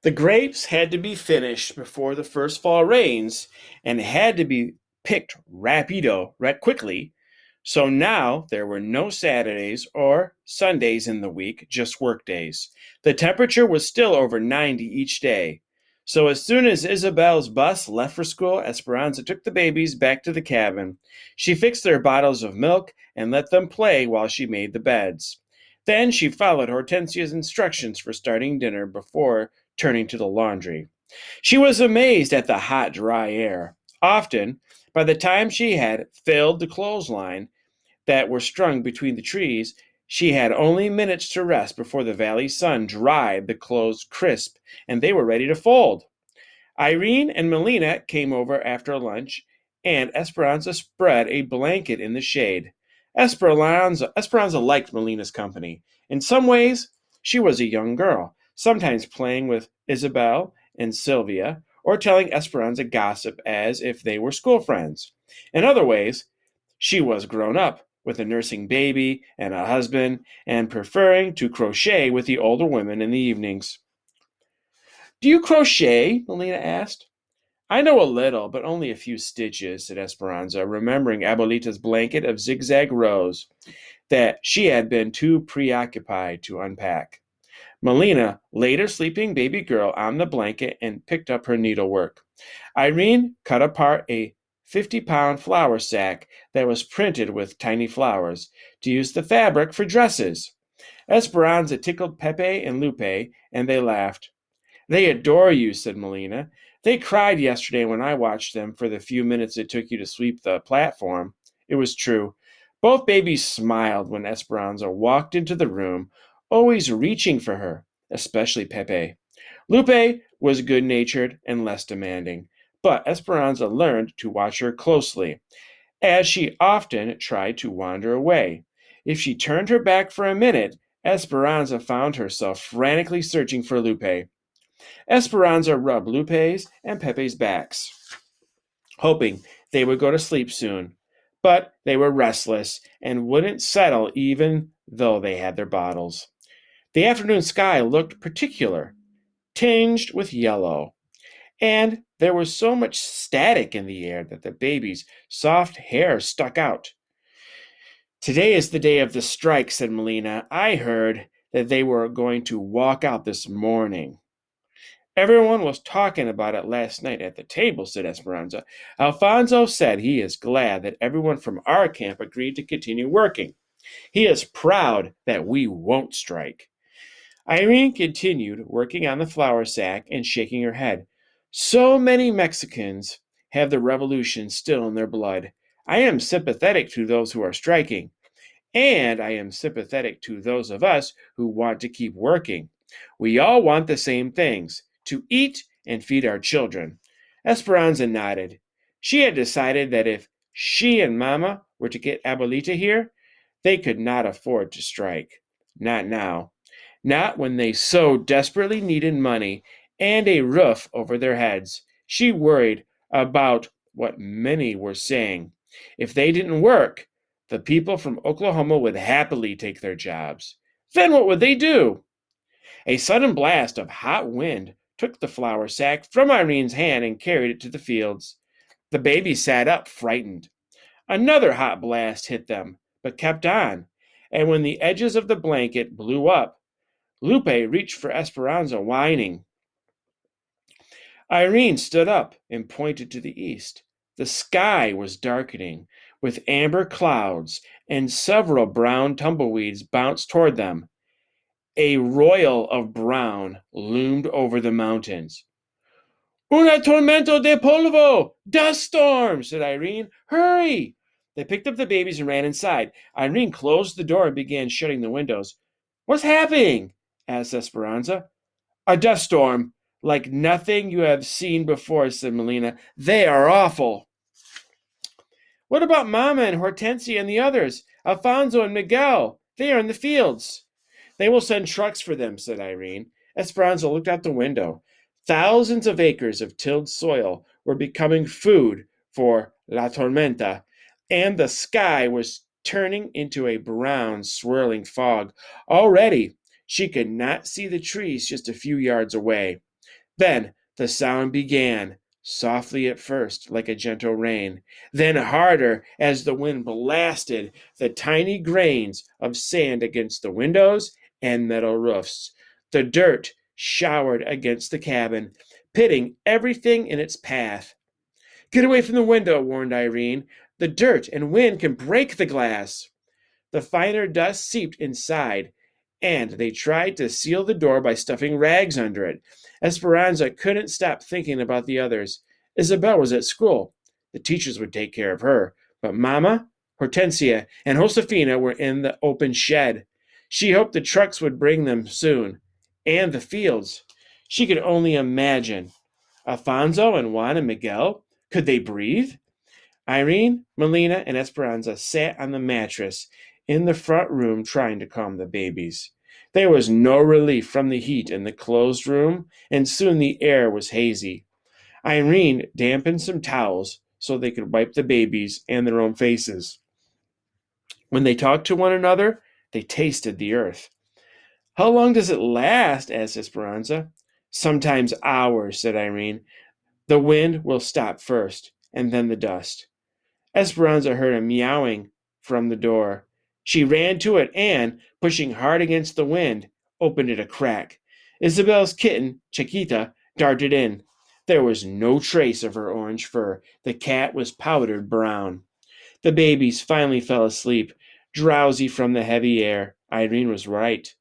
The grapes had to be finished before the first fall rains and had to be picked quickly. So now there were no Saturdays or Sundays in the week, just work days. The temperature was still over 90 each day. So as soon as Isabel's bus left for school, Esperanza took the babies back to the cabin. She fixed their bottles of milk and let them play while she made the beds. Then she followed Hortensia's instructions for starting dinner before turning to the laundry. She was amazed at the hot, dry air. Often, by the time she had filled the clothesline that were strung between the trees, she had only minutes to rest before the valley sun dried the clothes crisp and they were ready to fold. Irene and Melina came over after lunch, and Esperanza spread a blanket in the shade. Esperanza liked Melina's company. In some ways, she was a young girl, sometimes playing with Isabel and Sylvia, or telling Esperanza gossip as if they were school friends. In other ways, she was grown up, with a nursing baby and a husband, and preferring to crochet with the older women in the evenings. Do you crochet? Melina asked. I know a little, but only a few stitches, said Esperanza, remembering Abuelita's blanket of zigzag rows that she had been too preoccupied to unpack. Melina laid her sleeping baby girl on the blanket and picked up her needlework. Irene cut apart a 50-pound flour sack that was printed with tiny flowers to use the fabric for dresses. Esperanza tickled Pepe and Lupe, and they laughed. They adore you, said Melina. They cried yesterday when I watched them for the few minutes it took you to sweep the platform. It was true. Both babies smiled when Esperanza walked into the room, always reaching for her, especially Pepe. Lupe was good-natured and less demanding, but Esperanza learned to watch her closely, as she often tried to wander away. If she turned her back for a minute, Esperanza found herself frantically searching for Lupe. Esperanza rubbed Lupe's and Pepe's backs, hoping they would go to sleep soon. But they were restless and wouldn't settle even though they had their bottles. The afternoon sky looked particular, tinged with yellow, and there was so much static in the air that the baby's soft hair stuck out. Today is the day of the strike, said Melina. I heard that they were going to walk out this morning. Everyone was talking about it last night at the table, said Esperanza. Alfonso said he is glad that everyone from our camp agreed to continue working. He is proud that we won't strike. Irene continued working on the flour sack and shaking her head. So many Mexicans have the revolution still in their blood. I am sympathetic to those who are striking, and I am sympathetic to those of us who want to keep working. We all want the same things, to eat and feed our children. Esperanza nodded. She had decided that if she and Mama were to get Abuelita here, they could not afford to strike. Not now. Not when they so desperately needed money and a roof over their heads. She worried about what many were saying. If they didn't work, the people from Oklahoma would happily take their jobs. Then what would they do? A sudden blast of hot wind took the flour sack from Irene's hand and carried it to the fields. The baby sat up, frightened. Another hot blast hit them, but kept on, and when the edges of the blanket blew up, Lupe reached for Esperanza, whining. Irene stood up and pointed to the east. The sky was darkening, with amber clouds, and several brown tumbleweeds bounced toward them. A royal of brown loomed over the mountains. Una tormento de polvo! Dust storm, said Irene. Hurry! They picked up the babies and ran inside. Irene closed the door and began shutting the windows. What's happening? Asked Esperanza. A dust storm, like nothing you have seen before, said Melina. They are awful. What about Mama and Hortensia and the others? Alfonso and Miguel. They are in the fields. They will send trucks for them, said Irene. Esperanza looked out the window. Thousands of acres of tilled soil were becoming food for La Tormenta, and the sky was turning into a brown, swirling fog. Already, she could not see the trees just a few yards away. Then the sound began, softly at first, like a gentle rain, then harder as the wind blasted the tiny grains of sand against the windows and metal roofs. The dirt showered against the cabin, pitting everything in its path. Get away from the window, warned Irene. The dirt and wind can break the glass. The finer dust seeped inside, and they tried to seal the door by stuffing rags under it. Esperanza couldn't stop thinking about the others. Isabel was at school. The teachers would take care of her. But Mama, Hortensia, and Josefina were in the open shed. She hoped the trucks would bring them soon. And the fields. She could only imagine. Alfonso and Juan and Miguel, could they breathe? Irene, Melina, and Esperanza sat on the mattress in the front room trying to calm the babies. There was no relief from the heat in the closed room, and soon the air was hazy. Irene dampened some towels so they could wipe the babies and their own faces. When they talked to one another, they tasted the earth. How long does it last? Asked Esperanza. Sometimes hours, said Irene. The wind will stop first, and then the dust. Esperanza heard a meowing from the door. She ran to it and, pushing hard against the wind, opened it a crack. Isabel's kitten, Chiquita, darted in. There was no trace of her orange fur. The cat was powdered brown. The babies finally fell asleep, drowsy from the heavy air. Irene was right.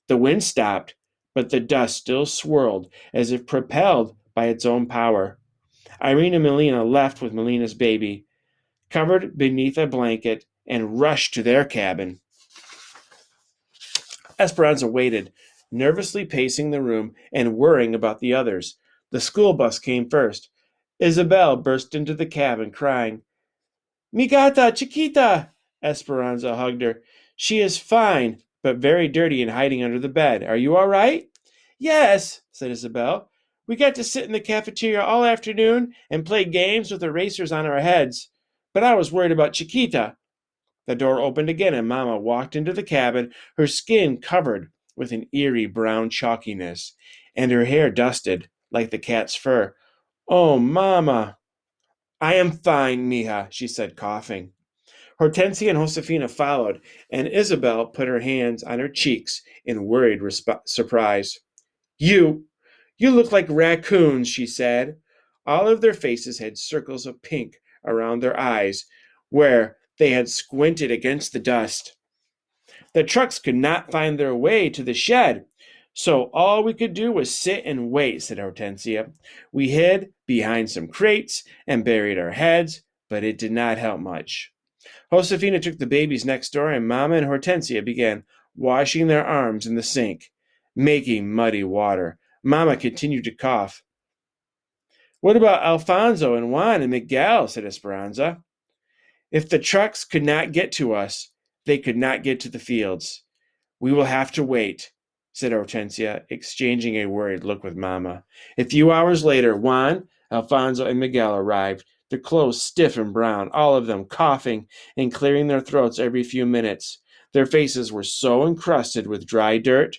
The wind stopped, but the dust still swirled as if propelled by its own power. Irene and Melina left with Melina's baby, covered beneath a blanket, and rushed to their cabin. Esperanza waited, nervously pacing the room and worrying about the others. The school bus came first. Isabel burst into the cabin, crying, Mi gata, Chiquita! Esperanza hugged her. She is fine, but very dirty and hiding under the bed. Are you all right? Yes, said Isabel. We got to sit in the cafeteria all afternoon and play games with erasers on our heads. But I was worried about Chiquita. The door opened again and Mamma walked into the cabin, her skin covered with an eerie brown chalkiness, and her hair dusted like the cat's fur. Oh, Mamma! I am fine, mija, she said, coughing. Hortensia and Josefina followed, and Isabel put her hands on her cheeks in worried surprise. You look like raccoons, she said. All of their faces had circles of pink around their eyes, where they had squinted against the dust. The trucks could not find their way to the shed, so all we could do was sit and wait, said Hortensia. We hid behind some crates and buried our heads, but it did not help much. Josefina took the babies next door, and Mama and Hortensia began washing their arms in the sink, making muddy water. Mama continued to cough. What about Alfonso and Juan and Miguel? Said Esperanza. If the trucks could not get to us, they could not get to the fields. We will have to wait, said Hortensia, exchanging a worried look with Mama. A few hours later, Juan, Alfonso, and Miguel arrived, their clothes stiff and brown, all of them coughing and clearing their throats every few minutes. Their faces were so encrusted with dry dirt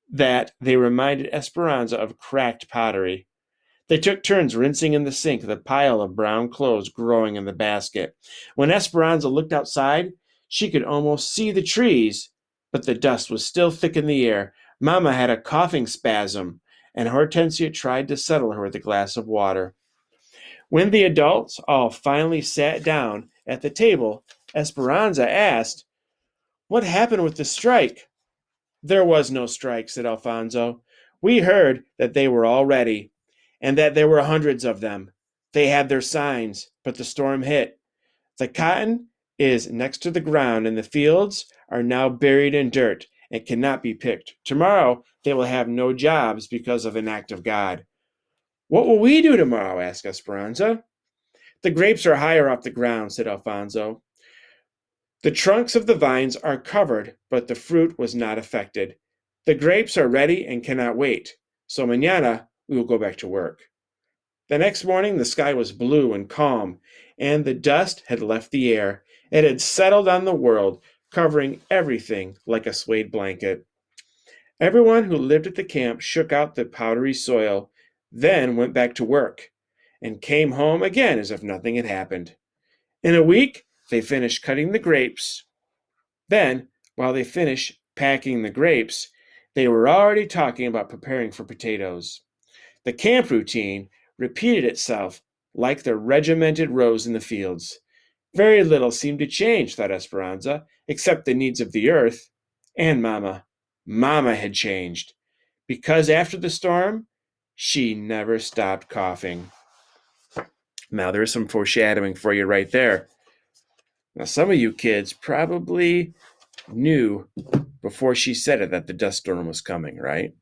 that they reminded Esperanza of cracked pottery. They took turns rinsing in the sink the pile of brown clothes growing in the basket. When Esperanza looked outside, she could almost see the trees, but the dust was still thick in the air. Mama had a coughing spasm, and Hortensia tried to settle her with a glass of water. When the adults all finally sat down at the table, Esperanza asked, What happened with the strike? There was no strike, said Alfonso. We heard that they were all ready, and that there were hundreds of them. They had their signs, but the storm hit. The cotton is next to the ground, and the fields are now buried in dirt and cannot be picked. Tomorrow they will have no jobs because of an act of God. What will we do tomorrow? Asked Esperanza. The grapes are higher off the ground, said Alfonso. The trunks of the vines are covered, but the fruit was not affected. The grapes are ready and cannot wait, so mañana we will go back to work. The next morning the sky was blue and calm, and the dust had left the air. It had settled on the world, covering everything like a suede blanket. Everyone who lived at the camp shook out the powdery soil, then went back to work and came home again as if nothing had happened. In a week, they finished cutting the grapes. Then, while they finished packing the grapes, they were already talking about preparing for potatoes. The camp routine repeated itself like the regimented rows in the fields. Very little seemed to change, thought Esperanza, except the needs of the earth. And Mama. Mama had changed. Because after the storm, she never stopped coughing. Now, there's some foreshadowing for you right there. Now, some of you kids probably knew before she said it that the dust storm was coming, right?